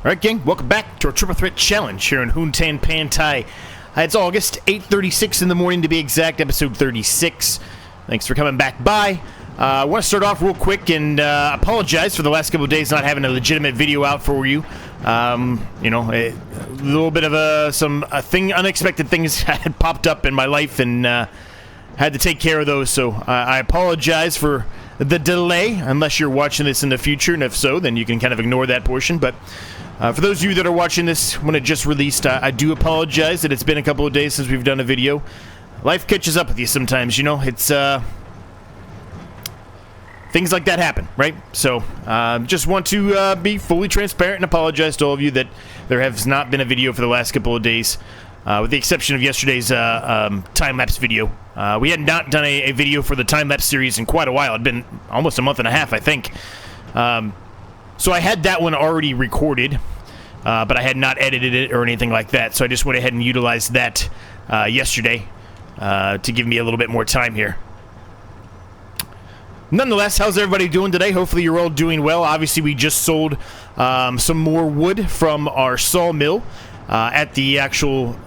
Alright, gang, welcome back to our Triple Threat Challenge here in Hutan Pantai. It's August, 8:36 in the morning to be exact, episode 36. Thanks for coming back by. I want to start off real quick and apologize for the last couple of days not having a legitimate video out for you. You know, a little bit of unexpected things had popped up in my life and had to take care of those, so I apologize for the delay, unless you're watching this in the future, and if so, then you can kind of ignore that portion, but for those of you that are watching this when it just released, I do apologize that it's been a couple of days since we've done a video. Life catches up with you sometimes, you know, it's, things like that happen, right? So, just want to be fully transparent and apologize to all of you that there has not been a video for the last couple of days, with the exception of yesterday's time-lapse video. We had not done a video for the time-lapse series in quite a while. It had been almost a month and a half, I think. So I had that one already recorded, but I had not edited it or anything like that, so I just went ahead and utilized that yesterday to give me a little bit more time here. Nonetheless, how's everybody doing today? Hopefully you're all doing well. Obviously, we just sold some more wood from our sawmill at the actual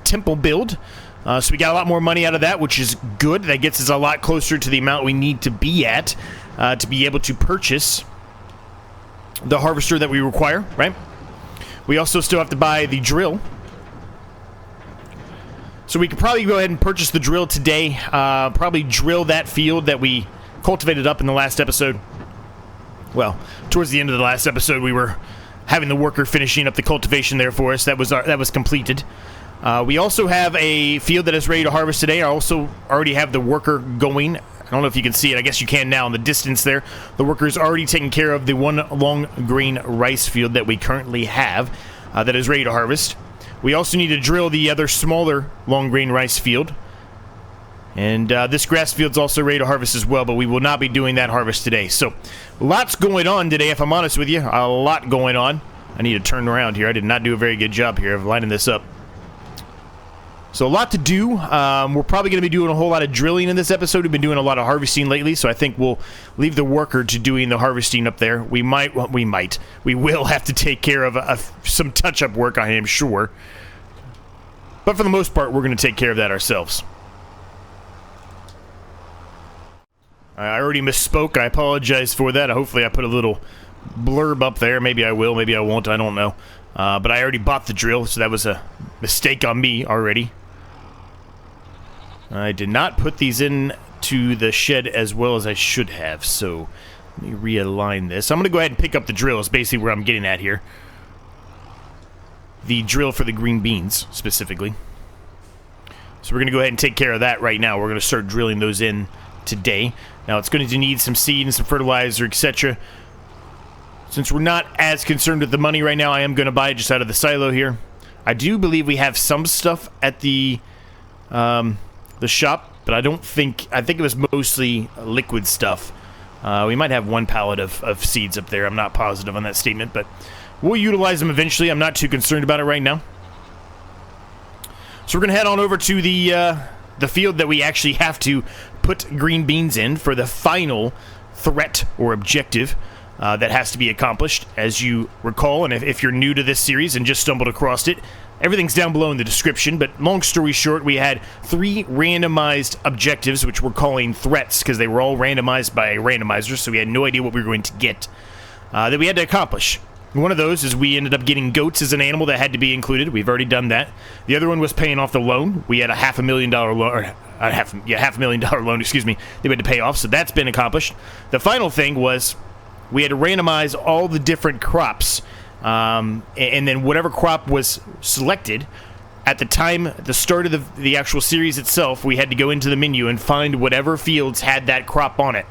temple build. So we got a lot more money out of that, which is good. That gets us a lot closer to the amount we need to be at to be able to purchase the harvester that we require, right? We also still have to buy the drill. So we could probably go ahead and purchase the drill today. Probably drill that field that we cultivated up in the last episode. Well, towards the end of the last episode, we were having the worker finishing up the cultivation there for us. That was completed. We also have a field that is ready to harvest today. I also already have the worker going. I don't know if you can see it. I guess you can now in the distance there. The worker's already taken care of the one long grain rice field that we currently have that is ready to harvest. We also need to drill the other smaller long grain rice field. And this grass field's also ready to harvest as well, but we will not be doing that harvest today. So, lots going on today, if I'm honest with you. A lot going on. I need to turn around here. I did not do a very good job here of lining this up. So a lot to do. We're probably going to be doing a whole lot of drilling in this episode. We've been doing a lot of harvesting lately, so I think we'll leave the worker to doing the harvesting up there. We will have to take care of some touch-up work, I am sure. But for the most part, we're going to take care of that ourselves. I already misspoke. I apologize for that. Hopefully I put a little blurb up there. Maybe I will, maybe I won't, I don't know. But I already bought the drill, so that was a mistake on me already. I did not put these into the shed as well as I should have, so let me realign this. I'm going to go ahead and pick up the drill is basically where I'm getting at here. The drill for the green beans, specifically. So we're going to go ahead and take care of that right now. We're going to start drilling those in today. Now, it's going to need some seed and some fertilizer, etc. Since we're not as concerned with the money right now, I am going to buy it just out of the silo here. I do believe we have some stuff at the shop, but I think it was mostly liquid stuff. We might have one pallet of seeds up there. I'm not positive on that statement, but we'll utilize them eventually. I'm not too concerned about it right now. So we're going to head on over to the field that we actually have to put green beans in for the final threat or objective that has to be accomplished. As you recall, and if you're new to this series and just stumbled across it, everything's down below in the description, but long story short, we had 3 randomized objectives, which we're calling threats, because they were all randomized by a randomizer, so we had no idea what we were going to get, that we had to accomplish. One of those is we ended up getting goats as an animal that had to be included. We've already done that. The other one was paying off the loan. We had a $500,000 loan, or $500,000 loan, excuse me, that we had to pay off, so that's been accomplished. The final thing was we had to randomize all the different crops, and then whatever crop was selected, at the start of the actual series itself, we had to go into the menu and find whatever fields had that crop on it.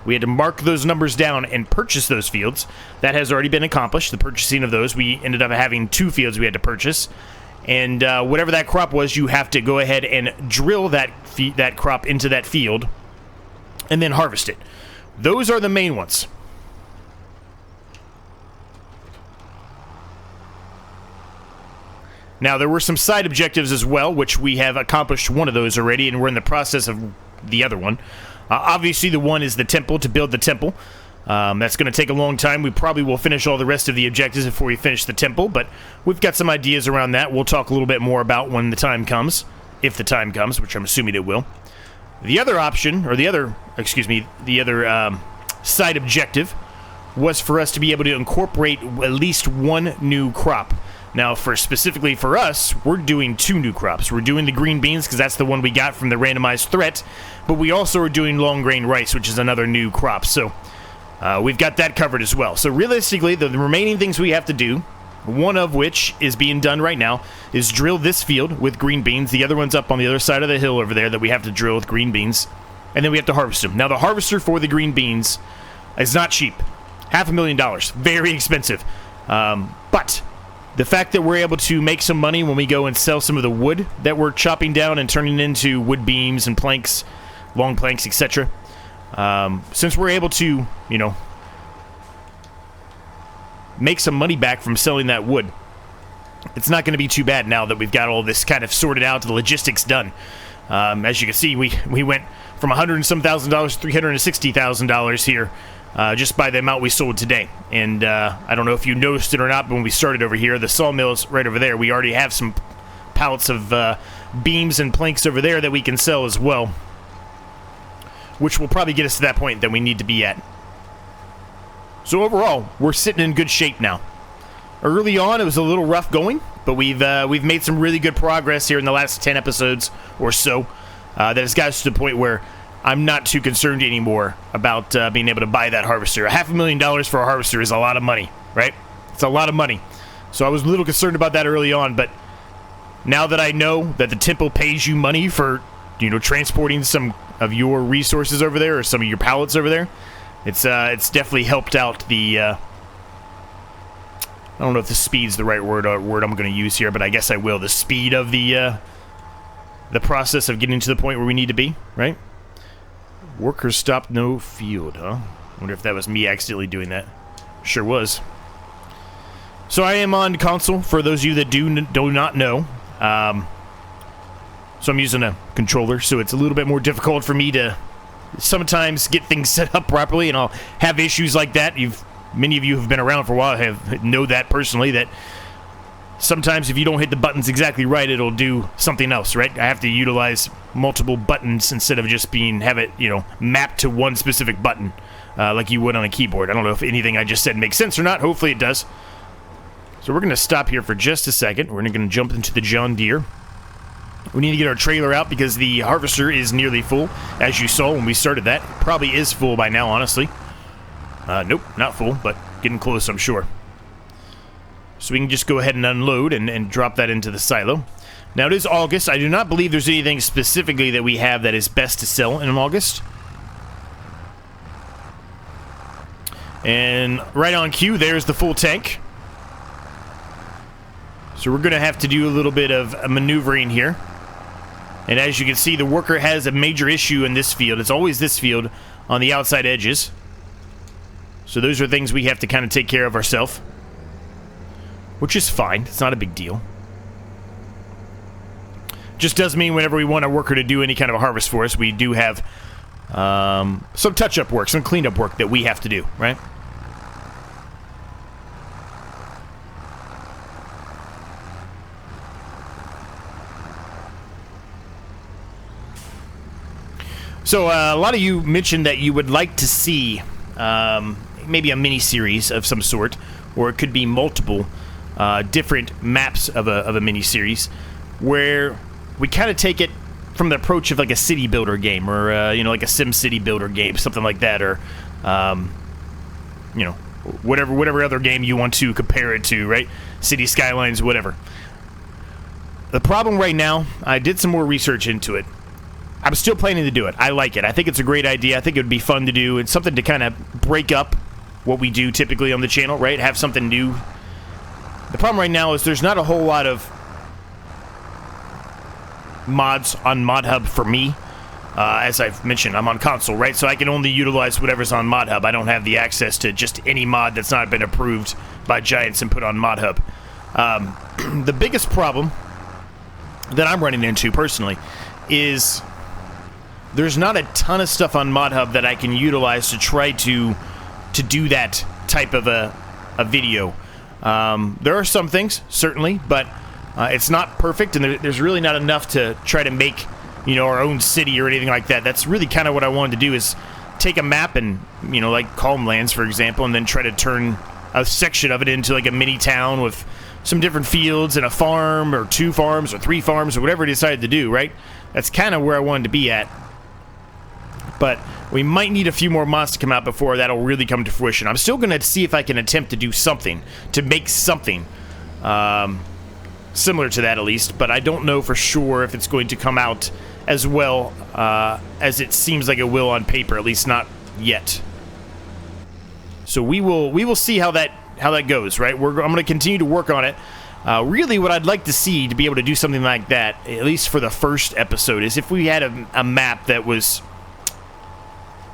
We had to mark those numbers down and purchase those fields. That has already been accomplished, the purchasing of those. We ended up having 2 fields we had to purchase. And whatever that crop was, you have to go ahead and drill that crop into that field and then harvest it. Those are the main ones. Now, there were some side objectives as well, which we have accomplished one of those already, and we're in the process of the other one. Obviously, the one is the temple, to build the temple. That's going to take a long time. We probably will finish all the rest of the objectives before we finish the temple, but we've got some ideas around that. We'll talk a little bit more about when the time comes, if the time comes, which I'm assuming it will. The other option, or the other side objective was for us to be able to incorporate at least one new crop. Now, specifically for us, we're doing 2 new crops. We're doing the green beans because that's the one we got from the randomized threat, but we also are doing long grain rice, which is another new crop. So we've got that covered as well. So realistically, the remaining things we have to do, one of which is being done right now, is drill this field with green beans. The other one's up on the other side of the hill over there that we have to drill with green beans, and then we have to harvest them. Now, the harvester for the green beans is not cheap. $500,000. Very expensive. But the fact that we're able to make some money when we go and sell some of the wood that we're chopping down and turning into wood beams and planks, long planks, etc. Since we're able to, make some money back from selling that wood, it's not going to be too bad now that we've got all this kind of sorted out, the logistics done. As you can see, we went from $100 and some thousand dollars to $360,000 here. Just by the amount we sold today. And I don't know if you noticed it or not, but when we started over here, the sawmill's right over there. We already have some pallets of beams and planks over there that we can sell as well, which will probably get us to that point that we need to be at. So overall, we're sitting in good shape now. Early on, it was a little rough going, but we've made some really good progress here in the last 10 episodes or so. That has got us to the point where I'm not too concerned anymore about being able to buy that harvester. $500,000 for a harvester is a lot of money, right? It's a lot of money. So I was a little concerned about that early on, but now that I know that the temple pays you money for, transporting some of your resources over there or some of your pallets over there, it's definitely helped out the. I don't know if the speed's the right word I'm going to use here, but I guess I will. The speed of the process of getting to the point where we need to be, right? Workers stopped no field, huh? Wonder if that was me accidentally doing that. Sure was. So I am on console, for those of you that do not know. So I'm using a controller, so it's a little bit more difficult for me to sometimes get things set up properly, and I'll have issues like that. Many of you have been around for a while know that personally, that sometimes if you don't hit the buttons exactly right, it'll do something else, right? I have to utilize multiple buttons instead of just have it, mapped to one specific button, like you would on a keyboard. I don't know if anything I just said makes sense or not. Hopefully it does. So we're going to stop here for just a second. We're going to jump into the John Deere. We need to get our trailer out because the harvester is nearly full, as you saw when we started that. Probably is full by now, honestly. Nope, not full, but getting close, I'm sure. So we can just go ahead and unload and drop that into the silo. Now, it is August. I do not believe there's anything specifically that we have that is best to sell in August. And right on cue, there's the full tank. So we're going to have to do a little bit of maneuvering here. And as you can see, the worker has a major issue in this field. It's always this field on the outside edges. So those are things we have to kind of take care of ourselves. Which is fine. It's not a big deal. Just does mean whenever we want a worker to do any kind of a harvest for us, we do have some touch-up work, some cleanup work that we have to do, right? So a lot of you mentioned that you would like to see maybe a mini-series of some sort, or it could be multiple different maps of a mini-series, where we kind of take it from the approach of like a city builder game, or like a SimCity builder game, something like that, or whatever other game you want to compare it to, right? City Skylines, whatever. The problem right now, I did some more research into it. I'm still planning to do it. I like it. I think it's a great idea. I think it would be fun to do. It's something to kind of break up what we do typically on the channel, right? Have something new. The problem right now is there's not a whole lot of mods on ModHub for me. As I've mentioned, I'm on console, right? So I can only utilize whatever's on ModHub. I don't have the access to just any mod that's not been approved by Giants and put on ModHub. The biggest problem that I'm running into personally is there's not a ton of stuff on ModHub that I can utilize to try to to do that type of a video. There are some things, certainly, but it's not perfect, and there's really not enough to try to make, you know, our own city or anything like that. That's really kind of what I wanted to do, is take a map and, you know, like Calm Lands, for example, and then try to turn a section of it into like a mini town with some different fields and a farm or 2 farms or 3 farms or whatever I decided to do, right? That's kind of where I wanted to be at. But we might need a few more mods to come out before that'll really come to fruition. I'm still going to see if I can attempt to do something, to make something similar to that at least, but I don't know for sure if it's going to come out as well as it seems like it will on paper, at least not yet. So we will see how that goes, right? I'm going to continue to work on it. Really, what I'd like to see to be able to do something like that, at least for the first episode, is if we had a map that was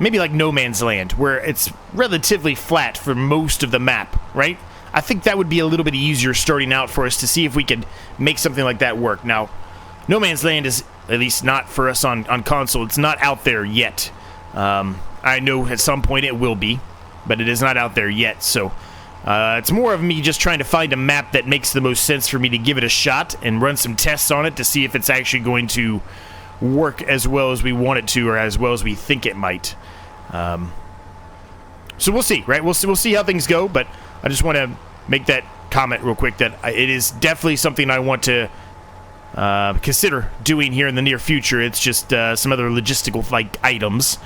maybe like No Man's Land, where it's relatively flat for most of the map, right? I think that would be a little bit easier starting out for us to see if we could make something like that work. Now, No Man's Land is, at least not for us on console, it's not out there yet. I know at some point it will be, but it is not out there yet, so it's more of me just trying to find a map that makes the most sense for me to give it a shot and run some tests on it to see if it's actually going to work as well as we want it to, or as well as we think it might. So we'll see, right? We'll see how things go, but I just want to make that comment real quick that it is definitely something I want to consider doing here in the near future. It's just some other logistical like items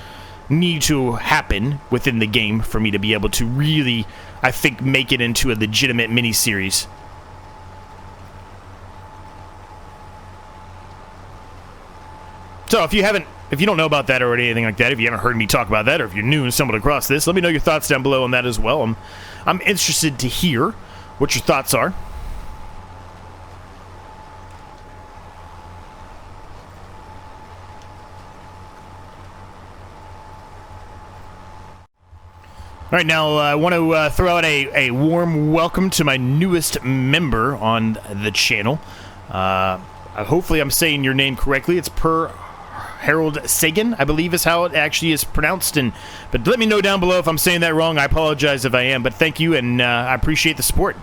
need to happen within the game for me to be able to really, I think, make it into a legitimate mini-series. So if you don't know about that or anything like that, if you haven't heard me talk about that, or if you're new and stumbled across this, let me know your thoughts down below on that as well. I'm interested to hear what your thoughts are. All right, now I want to throw out a warm welcome to my newest member on the channel. Hopefully I'm saying your name correctly. It's Per Harold Sagan, I believe is how it actually is pronounced. But let me know down below if I'm saying that wrong. I apologize if I am, but thank you, and I appreciate the support.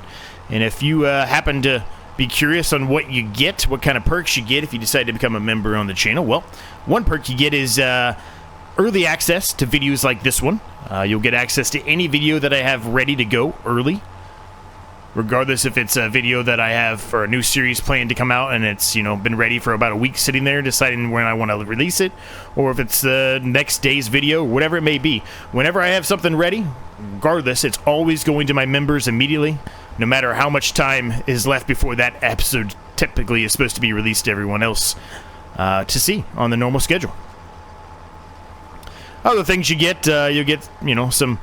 And if you happen to be curious on what you get, what kind of perks you get if you decide to become a member on the channel, well, one perk you get is early access to videos like this one. You'll get access to any video that I have ready to go early, regardless if it's a video that I have for a new series planned to come out and it's, you know, been ready for about a week sitting there deciding when I want to release it, or if it's the next day's video, whatever it may be. Whenever I have something ready, regardless, it's always going to my members immediately, no matter how much time is left before that episode typically is supposed to be released to everyone else to see on the normal schedule. Other things you get, you'll get, you know, some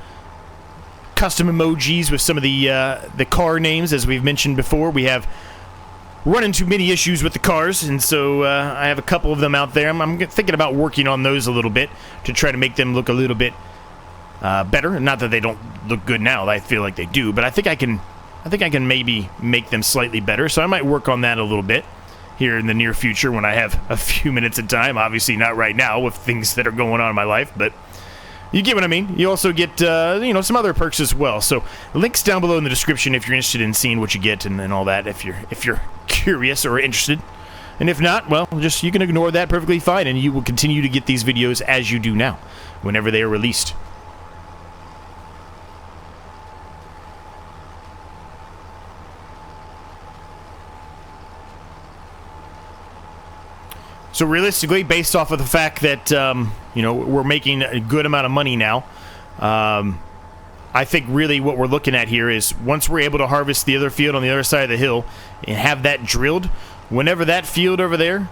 custom emojis with some of the car names, as we've mentioned before. We have run into many issues with the cars, and so I have a couple of them out there. I'm thinking about working on those a little bit to try to make them look a little bit better. Not that they don't look good now. I feel like they do, but I think I can maybe make them slightly better. So I might work on that a little bit here in the near future when I have a few minutes of time. Obviously not right now with things that are going on in my life, but you get what I mean. You also get, you know, some other perks as well. So links down below in the description if you're interested in seeing what you get and all that, if you're curious or interested. And if not, well, just you can ignore that perfectly fine, and you will continue to get these videos as you do now, whenever they are released. So realistically, based off of the fact that, you know, we're making a good amount of money now, I think really what we're looking at here is once we're able to harvest the other field on the other side of the hill and have that drilled, whenever that field over there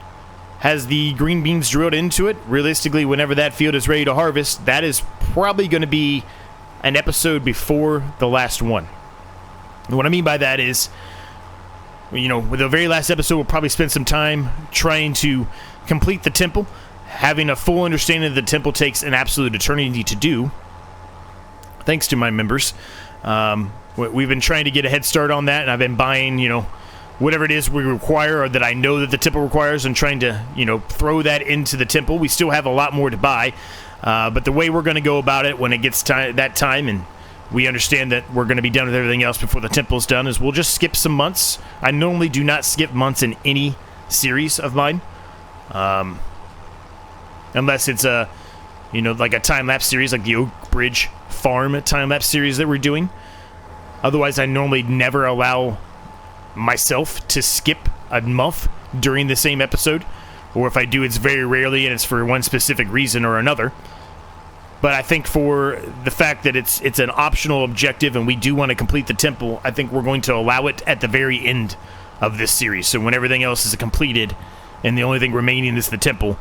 has the green beans drilled into it, realistically, whenever that field is ready to harvest, that is probably going to be an episode before the last one. And what I mean by that is, you know, with the very last episode, we'll probably spend some time trying to complete the temple. Having a full understanding of the temple takes an absolute eternity to do, thanks to my members. We've been trying to get a head start on that, and I've been buying, you know, whatever it is we require or that I know that the temple requires, and trying to, you know, throw that into the temple. We still have a lot more to buy, but the way we're going to go about it when it gets that time, and we understand that we're going to be done with everything else before the temple's done, is we'll just skip some months. I normally do not skip months in any series of mine. Unless it's a, like a time-lapse series, like the Oak Bridge Farm time-lapse series that we're doing. Otherwise, I normally never allow myself to skip a month during the same episode. Or if I do, it's very rarely, and it's for one specific reason or another. But I think for the fact that it's an optional objective and we do want to complete the temple, I think we're going to allow it at the very end of this series. So when everything else is completed and the only thing remaining is the temple,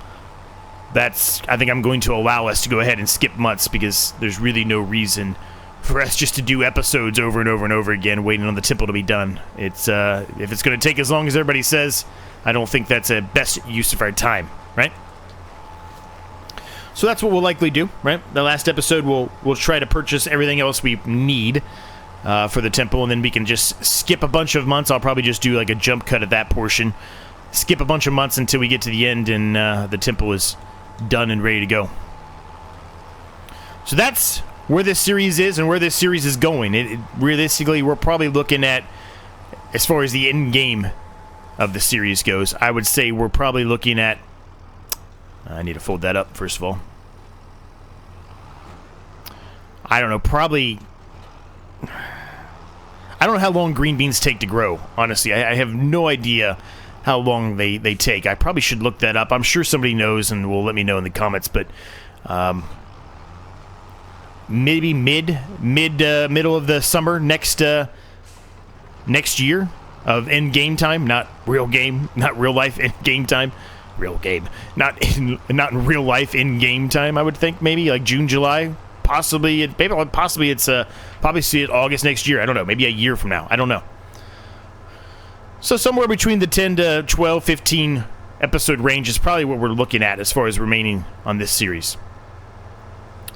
I think I'm going to allow us to go ahead and skip months, because there's really no reason for us just to do episodes over and over and over again, waiting on the temple to be done. If it's going to take as long as everybody says, I don't think that's a best use of our time, right? So that's what we'll likely do, right? The last episode, we'll try to purchase everything else we need for the temple, and then we can just skip a bunch of months. I'll probably just do like a jump cut at that portion. Skip a bunch of months until we get to the end and the temple is done and ready to go. So that's where this series is and where this series is going. Realistically, we're probably looking at, as far as the end game of the series goes, I would say we're probably looking at, I need to fold that up first of all. I don't know, probably, I don't know how long green beans take to grow, honestly. I have no idea how long they take. I probably should look that up. I'm sure somebody knows and will let me know in the comments, but maybe middle of the summer next year of end game time, not real life end game time. Real game, not in real life in game time. I would think maybe like June, July, possibly it's probably see it August next year. I don't know, maybe a year from now. I don't know. So somewhere between the 10 to 12, 15 episode range is probably what we're looking at as far as remaining on this series.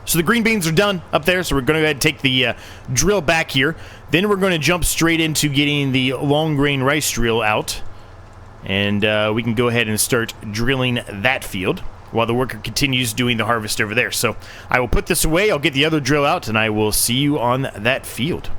So the green beans are done up there, so we're going to go ahead and take the drill back here. Then we're going to jump straight into getting the long grain rice drill out. And we can go ahead and start drilling that field while the worker continues doing the harvest over there. So I will put this away, I'll get the other drill out, and I will see you on that field.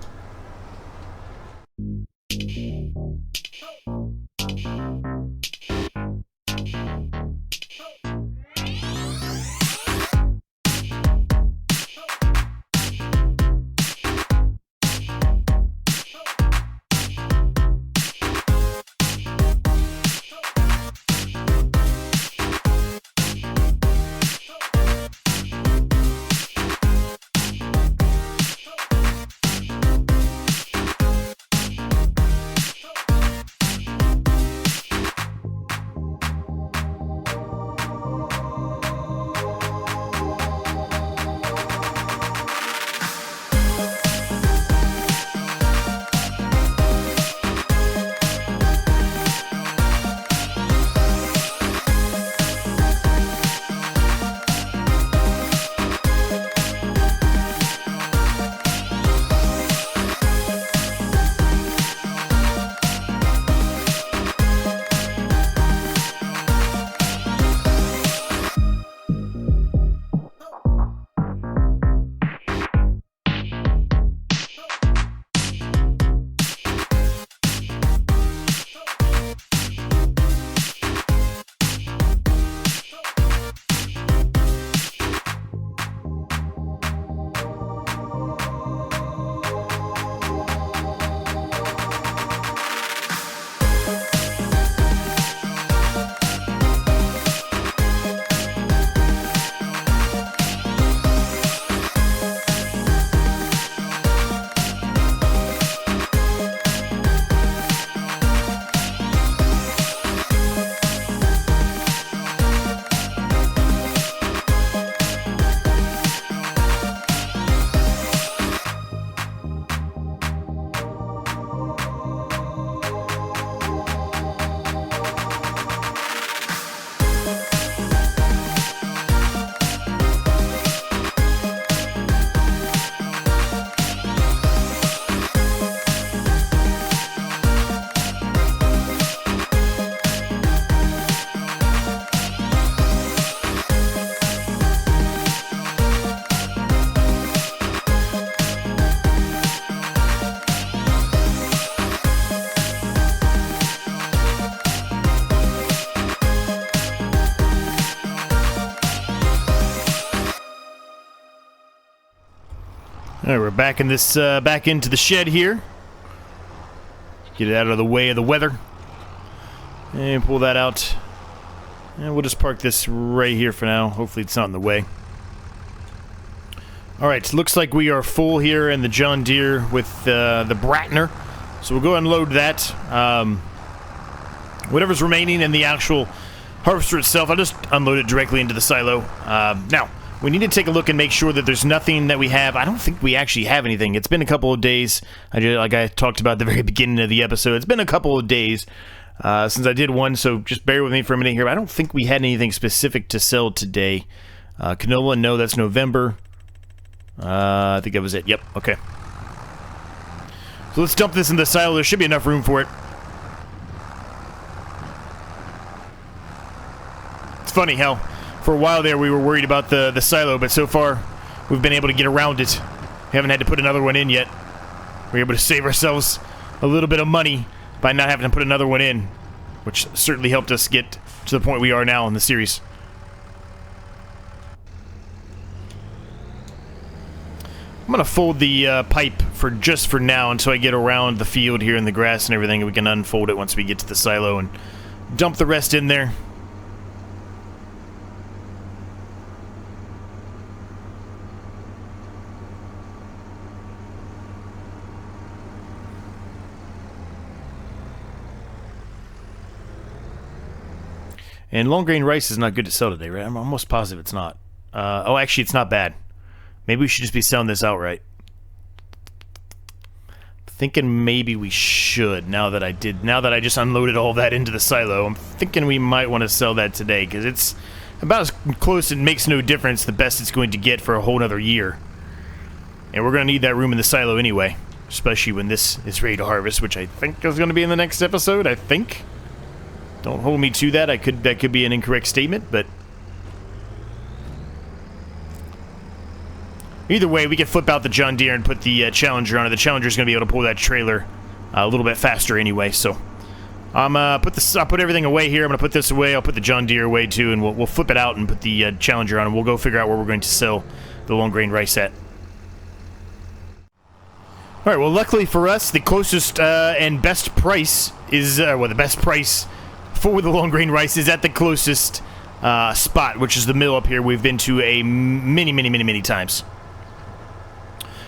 All right, we're back in this back into the shed here. Get it out of the way of the weather. And pull that out. And we'll just park this right here for now. Hopefully it's not in the way. Alright, looks like we are full here in the John Deere with the Bratner. So we'll go and load that. Whatever's remaining in the actual harvester itself, I'll just unload it directly into the silo. Now, we need to take a look and make sure that there's nothing that we have. I don't think we actually have anything. It's been a couple of days. Like I talked about at the very beginning of the episode, it's been a couple of days since I did one, so just bear with me for a minute here. I don't think we had anything specific to sell today. Canola, no, that's November. I think that was it. Yep, okay. So let's dump this in the silo. There should be enough room for it. It's funny how for a while there we were worried about the silo, but so far we've been able to get around it. We haven't had to put another one in yet. We're able to save ourselves a little bit of money by not having to put another one in, which certainly helped us get to the point we are now in the series. I'm going to fold the pipe for now until I get around the field here in the grass and everything, and we can unfold it once we get to the silo and dump the rest in there. And long grain rice is not good to sell today, right? I'm almost positive it's not. Oh, actually, it's not bad. Maybe we should just be selling this outright. Thinking maybe we should, now that I just unloaded all that into the silo. I'm thinking we might want to sell that today, because it's about as close, it makes no difference, the best it's going to get for a whole nother year. And we're going to need that room in the silo anyway, especially when this is ready to harvest, which I think is going to be in the next episode, I think. Don't hold me to that. That could be an incorrect statement, but either way, we can flip out the John Deere and put the Challenger on it. The Challenger's going to be able to pull that trailer a little bit faster anyway. So I'll put everything away here. I'm going to put this away. I'll put the John Deere away too, and we'll flip it out and put the Challenger on, and we'll go figure out where we're going to sell the long grain rice at. All right. Well, luckily for us, the closest and best price is the best price for the long grain rice is at the closest spot, which is the mill up here. We've been to a many times.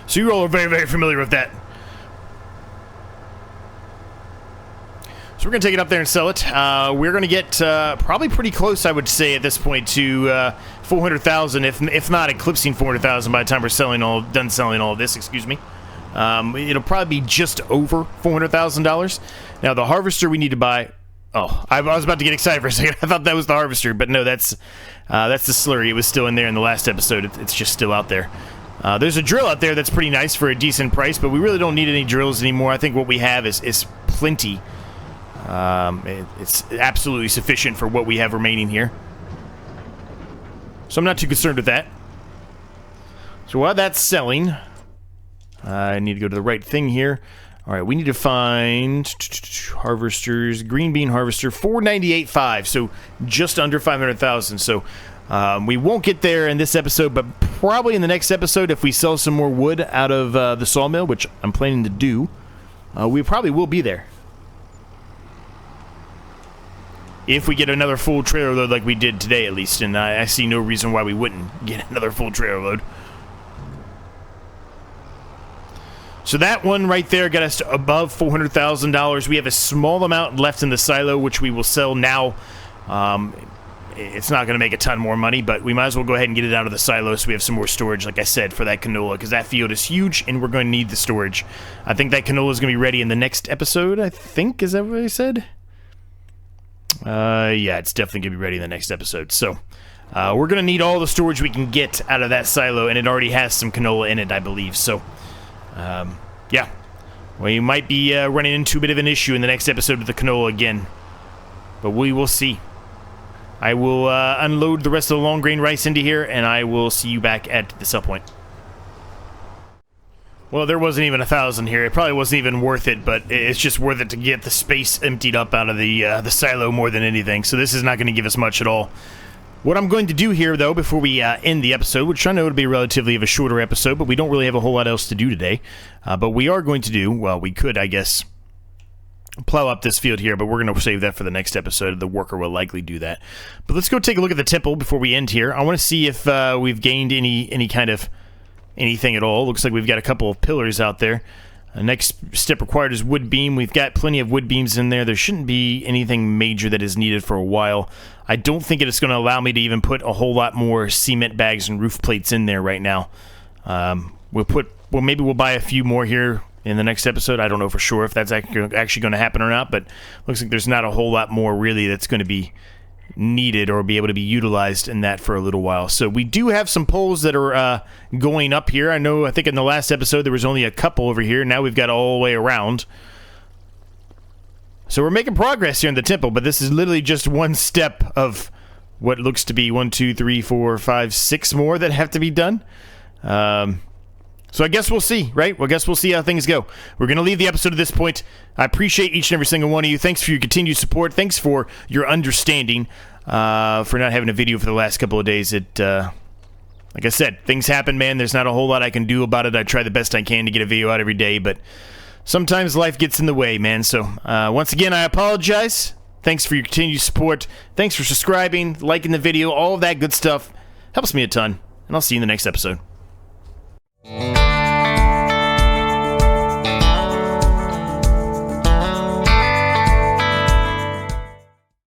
So you all are very, very familiar with that. So we're going to take it up there and sell it. We're going to get probably pretty close, I would say, at this point to 400,000, if not eclipsing 400,000 by the time we're done selling all of this, excuse me. It'll probably be just over $400,000. Now, the harvester we need to buy... Oh, I was about to get excited for a second. I thought that was the harvester, but no, that's the slurry. It was still in there in the last episode. It's just still out there. There's a drill out there that's pretty nice for a decent price, but we really don't need any drills anymore. I think what we have is plenty. It's absolutely sufficient for what we have remaining here. So I'm not too concerned with that. So while that's selling, I need to go to the right thing here. All right, we need to find harvesters, green bean harvester, 498.5, so just under 500,000. So we won't get there in this episode, but probably in the next episode, if we sell some more wood out of the sawmill, which I'm planning to do, we probably will be there. If we get another full trailer load like we did today, at least, and I see no reason why we wouldn't get another full trailer load. So that one right there got us to above $400,000. We have a small amount left in the silo, which we will sell now. It's not going to make a ton more money, but we might as well go ahead and get it out of the silo so we have some more storage, like I said, for that canola, because that field is huge, and we're going to need the storage. I think that canola is going to be ready in the next episode, I think. Is that what I said? Yeah, it's definitely going to be ready in the next episode. So we're going to need all the storage we can get out of that silo, and it already has some canola in it, I believe. So... yeah, we might be running into a bit of an issue in the next episode with the canola again, but we will see. I will unload the rest of the long grain rice into here, and I will see you back at the sell point. Well, there wasn't even 1,000 here. It probably wasn't even worth it, but it's just worth it to get the space emptied up out of the silo more than anything. So this is not going to give us much at all. What I'm going to do here, though, before we end the episode, which I know would be relatively of a shorter episode, but we don't really have a whole lot else to do today. But we are going to do, well, we could, I guess, plow up this field here, but we're going to save that for the next episode. The worker will likely do that. But let's go take a look at the temple before we end here. I want to see if we've gained any kind of anything at all. Looks like we've got a couple of pillars out there. Next step required is wood beam. We've got plenty of wood beams in there. There shouldn't be anything major that is needed for a while. I don't think it's going to allow me to even put a whole lot more cement bags and roof plates in there right now. Maybe we'll buy a few more here in the next episode. I don't know for sure if that's actually going to happen or not, but looks like there's not a whole lot more really that's going to be needed or be able to be utilized in that for a little while. So we do have some poles that are going up here. I think in the last episode there was only a couple over here. Now we've got all the way around. So we're making progress here in the temple, but this is literally just one step of what looks to be 1, 2, 3, 4, 5, 6 more that have to be done. So I guess we'll see, right? Well, I guess we'll see how things go. We're going to leave the episode at this point. I appreciate each and every single one of you. Thanks for your continued support. Thanks for your understanding for not having a video for the last couple of days. Like I said, things happen, man. There's not a whole lot I can do about it. I try the best I can to get a video out every day, but sometimes life gets in the way, man. So once again, I apologize. Thanks for your continued support. Thanks for subscribing, liking the video. All of that good stuff helps me a ton, and I'll see you in the next episode.